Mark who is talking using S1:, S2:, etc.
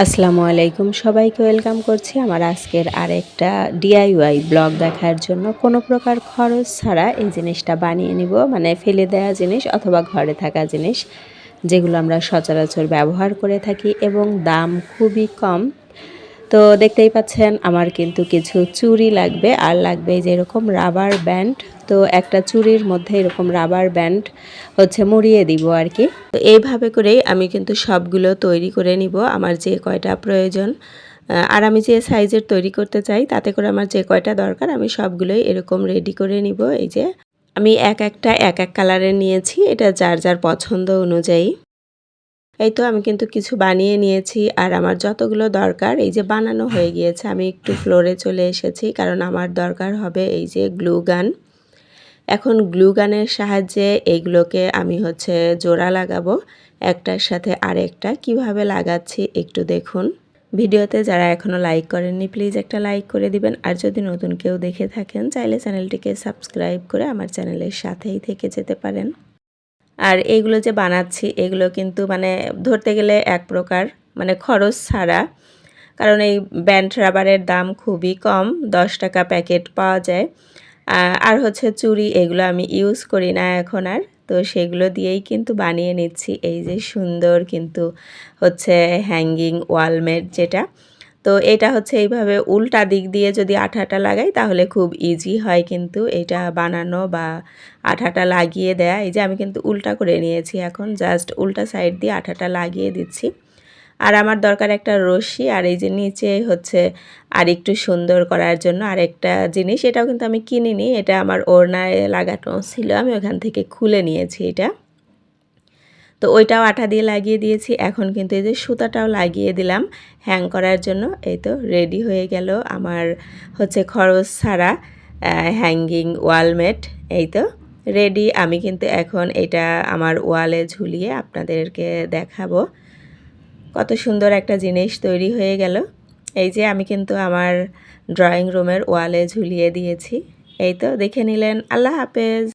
S1: আসসালামু আলাইকুম, সবাইকে ওয়েলকাম করছি আমার আজকের আরেকটা ডিআইওয়াই ব্লগ দেখার জন্য। কোনো প্রকার খরচ ছাড়া এই জিনিসটা বানিয়ে নিব, মানে ফেলে দেওয়া জিনিস অথবা ঘরে থাকা জিনিস যেগুলো আমরা সচরাচর ব্যবহার করে থাকি এবং দাম খুবই কম। তো দেখতেই পাচ্ছেন আমার কিন্তু কিছু চুড়ি লাগবে, আর লাগবে যে এরকম রাবার ব্যান্ড। তো একটা চুড়ির মধ্যে এরকম রাবার ব্যান্ড মুড়িয়ে দিব আর কি। তো এইভাবে করেই আমি কিন্তু সবগুলো তৈরি করে নিব আমার যে কয়টা প্রয়োজন। আর আমি যে সাইজের তৈরি করতে চাই তাতে করে আমার যে কয়টা দরকার আমি সবগুলোই এরকম রেডি করে নিব। এই যে আমি এক এক কালারের নিয়েছি, এটা যার যার পছন্দ অনুযায়ী। এই তো আমি কিন্তু কিছু বানিয়ে নিয়েছি, আর আমার যতগুলো দরকার এই যে বানানো হয়ে গিয়েছে। আমি একটু ফ্লোরে চলে এসেছি কারণ আমার দরকার হবে এই যে গ্লু গান। এখন গ্লু গানের সাহায্যে এইগুলোকে আমি জোড়া লাগাবো একটার সাথে আরেকটা। কিভাবে লাগাচ্ছি একটু দেখুন। ভিডিওতে যারা এখনও লাইক করেননি প্লিজ একটা লাইক করে দিবেন, আর যদি নতুন কেউ দেখে থাকেন চাইলে চ্যানেলটিকে সাবস্ক্রাইব করে আমার চ্যানেলের সাথেই থেকে যেতে পারেন। আর এইগুলো যে বানাচ্ছি এগুলো কিন্তু মানে ধরতে গেলে এক প্রকার মানে খরচ ছাড়া, কারণ এই ব্যান্ড রাবারের দাম খুবই কম, 10 টাকা প্যাকেট পাওয়া যায়। আর চুড়ি এগুলো আমি ইউজ করি না এখন আর, তো সেগুলো দিয়েই কিন্তু বানিয়ে নিচ্ছি। এই যে সুন্দর কিন্তু হ্যাঙ্গিং ওয়ালমেট যেটা, তো এটা এইভাবে উল্টা দিক দিয়ে যদি আঠাটা লাগাই তাহলে খুব ইজি হয় কিন্তু এটা বানানো বা আঠাটা লাগিয়ে দেয়া। এই যে আমি কিন্তু উল্টা করে নিয়েছি, এখন জাস্ট উল্টা সাইড দিয়ে আঠাটা লাগিয়ে দিচ্ছি। আর আমার দরকার একটা রশি, আর এই যে নিচে আর একটু সুন্দর করার জন্য আরেকটা জিনিস, এটাও কিন্তু আমি কিনিনি, এটা আমার ওড়নায় লাগানো ছিল, আমি ওখান থেকে খুলে নিয়েছি এটা। তো ওইটাও আঠা দিয়ে লাগিয়ে দিয়েছি। এখন কিন্তু এই যে সুতাটাও লাগিয়ে দিলাম হ্যাং করার জন্য। এই তো রেডি হয়ে গেল আমার খরচ ছাড়া হ্যাঙ্গিং ওয়ালমেট। এই তো রেডি। আমি কিন্তু এখন এটা আমার ওয়ালে ঝুলিয়ে আপনাদেরকে দেখাবো। কত সুন্দর একটা জিনিস তৈরি হয়ে গেল। এই যে আমি কিন্তু আমার ড্রয়িং রুমের ওয়ালে ঝুলিয়ে দিয়েছি। এই তো দেখে নিলেন। আল্লাহ হাফেজ।